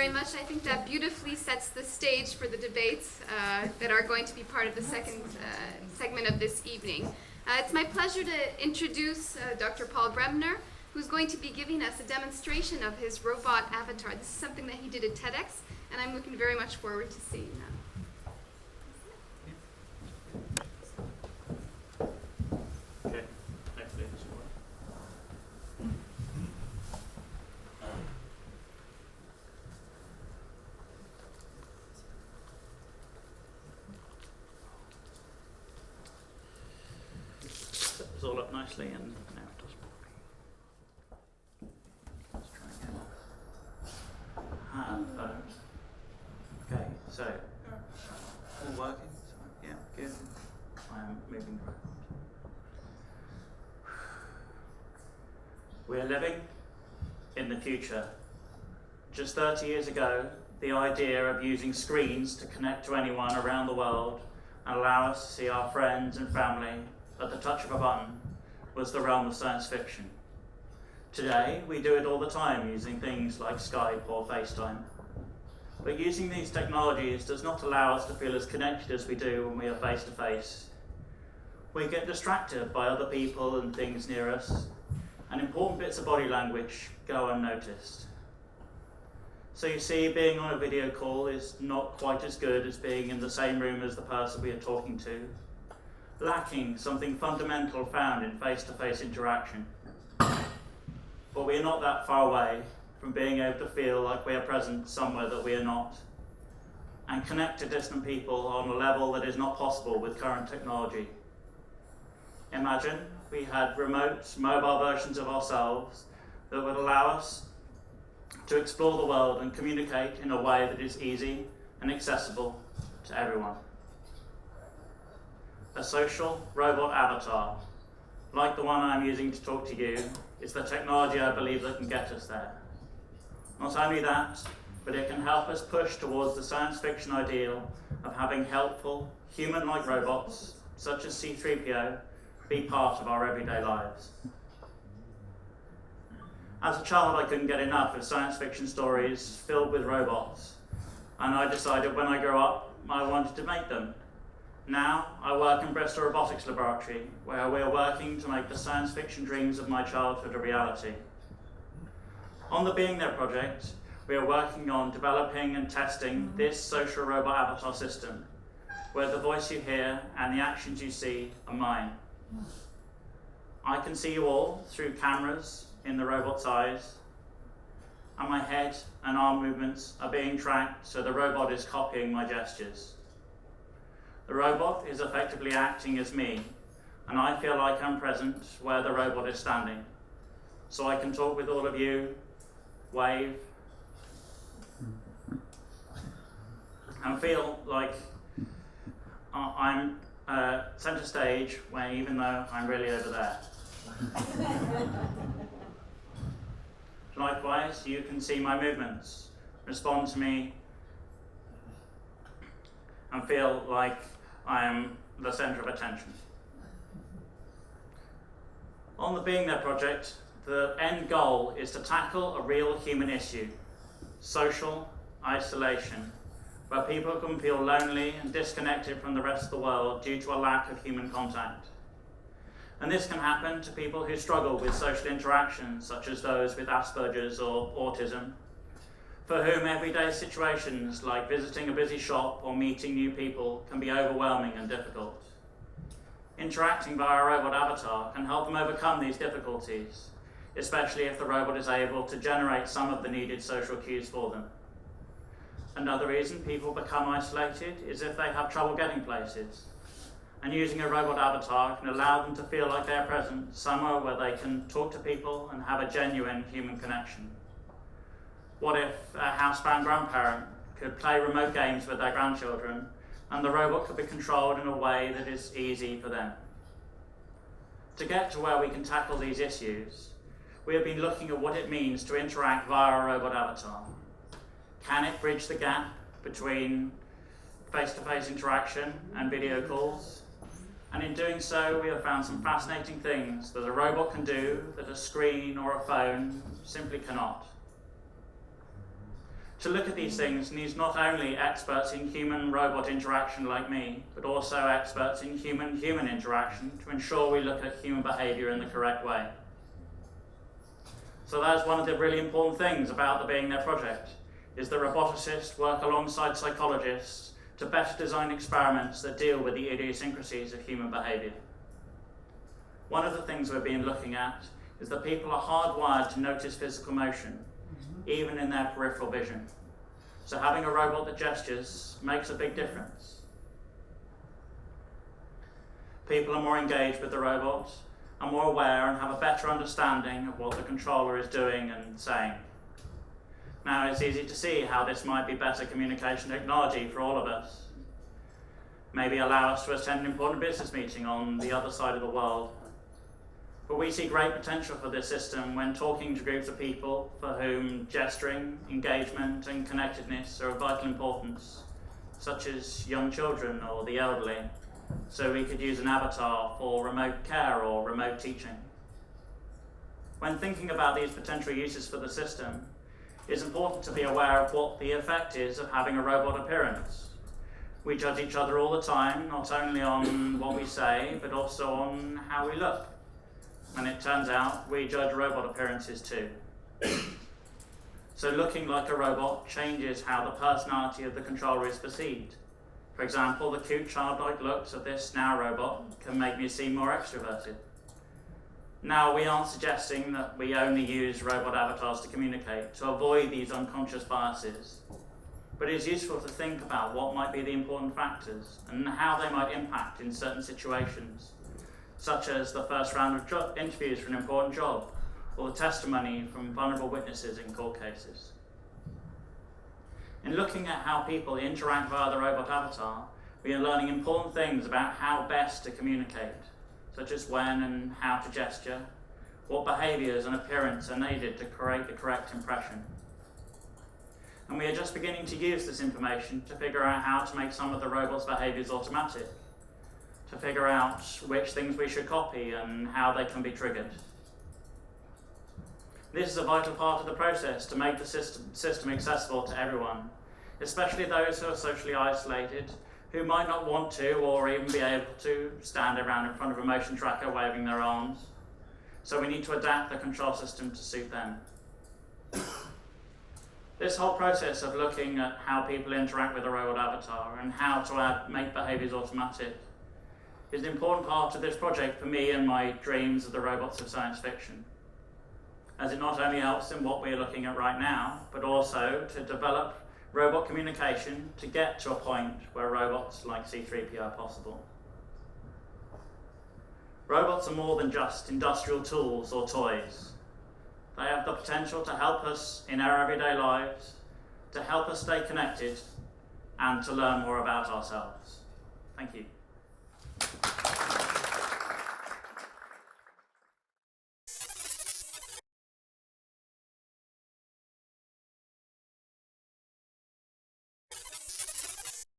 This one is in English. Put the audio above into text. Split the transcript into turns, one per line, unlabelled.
very much. I think that beautifully sets the stage for the debates that are going to be part of the second segment of this evening. It's my pleasure to introduce Dr. Paul Bremner, who's going to be giving us a demonstration of his robot avatar. This is something that he did at TEDx, and I'm looking very much forward to seeing that.
Okay, hopefully this will work. Set this all up nicely, and now it does properly. Let's try again. Okay, so all working? Yeah, good. I am moving around. We're living in the future. Just 30 years ago, the idea of using screens to connect to anyone around the world and allow us to see our friends and family at the touch of a button was the realm of science fiction. Today, we do it all the time using things like Skype or FaceTime. But using these technologies does not allow us to feel as connected as we do when we are face to face. We get distracted by other people and things near us, and important bits of body language go unnoticed. So you see, being on a video call is not quite as good as being in the same room as the person we are talking to, lacking something fundamental found in face-to-face interaction. But we are not that far away from being able to feel like we are present somewhere that we are not, and connect to distant people on a level that is not possible with current technology. Imagine we had remote, mobile versions of ourselves that would allow us to explore the world and communicate in a way that is easy and accessible to everyone. A social robot avatar, like the one I'm using to talk to you, is the technology I believe that can get us there. Not only that, but it can help us push towards the science fiction ideal of having helpful, human-like robots, such as C-3PO, be part of our everyday lives. As a child, I couldn't get enough of science fiction stories filled with robots, and I decided when I grew up, I wanted to make them. Now, I work in Bristol Robotics Laboratory, where we are working to make the science fiction dreams of my childhood a reality. On the Being There project, we are working on developing and testing this social robot avatar system, where the voice you hear and the actions you see are mine. I can see you all through cameras in the robot's eyes, and my head and arm movements are being tracked so the robot is copying my gestures. The robot is effectively acting as me, and I feel like I'm present where the robot is standing, so I can talk with all of you, wave, and feel like I'm centre stage, where even though I'm really over there. Likewise, you can see my movements, respond to me, and feel like I am the centre of attention. On the Being There project, the end goal is to tackle a real human issue, social isolation, where people can feel lonely and disconnected from the rest of the world due to a lack of human contact. And this can happen to people who struggle with social interactions, such as those with Asperger's or autism, for whom everyday situations like visiting a busy shop or meeting new people can be overwhelming and difficult. Interacting via a robot avatar can help them overcome these difficulties, especially if the robot is able to generate some of the needed social cues for them. Another reason people become isolated is if they have trouble getting places, and using a robot avatar can allow them to feel like they're present somewhere where they can talk to people and have a genuine human connection. What if a housebound grandparent could play remote games with their grandchildren and the robot could be controlled in a way that is easy for them? To get to where we can tackle these issues, we have been looking at what it means to interact via a robot avatar. Can it bridge the gap between face-to-face interaction and video calls? And in doing so, we have found some fascinating things that a robot can do that a screen or a phone simply cannot. To look at these things needs not only experts in human-robot interaction like me, but also experts in human-human interaction to ensure we look at human behaviour in the correct way. So that's one of the really important things about the Being There project, is that roboticists work alongside psychologists to better design experiments that deal with the idiosyncrasies of human behaviour. One of the things we've been looking at is that people are hardwired to notice physical motion, even in their peripheral vision. So having a robot that gestures makes a big difference. People are more engaged with the robot, are more aware and have a better understanding of what the controller is doing and saying. Now it's easy to see how this might be better communication technology for all of us. Maybe allow us to attend an important business meeting on the other side of the world. But we see great potential for this system when talking to groups of people for whom gesturing, engagement and connectedness are of vital importance, such as young children or the elderly, so we could use an avatar for remote care or remote teaching. When thinking about these potential uses for the system, it's important to be aware of what the effect is of having a robot appearance. We judge each other all the time, not only on what we say, but also on how we look. And it turns out we judge robot appearances too. So looking like a robot changes how the personality of the controller is perceived. For example, the cute childlike looks of this now robot can make me seem more extroverted. Now, we aren't suggesting that we only use robot avatars to communicate, to avoid these unconscious biases. But it is useful to think about what might be the important factors and how they might impact in certain situations, such as the first round of interviews for an important job, or the testimony from vulnerable witnesses in court cases. In looking at how people interact via the robot avatar, we are learning important things about how best to communicate, such as when and how to gesture, what behaviours and appearance are needed to create the correct impression. And we are just beginning to use this information to figure out how to make some of the robot's behaviours automatic, to figure out which things we should copy and how they can be triggered. This is a vital part of the process to make the system accessible to everyone, especially those who are socially isolated, who might not want to or even be able to stand around in front of a motion tracker waving their arms. So we need to adapt the control system to suit them. This whole process of looking at how people interact with a robot avatar and how to make behaviours automatic is an important part of this project for me and my dreams of the robots of science fiction, as it not only helps in what we are looking at right now, but also to develop robot communication to get to a point where robots like C3PO are possible. Robots are more than just industrial tools or toys. They have the potential to help us in our everyday lives, to help us stay connected, and to learn more about ourselves. Thank you.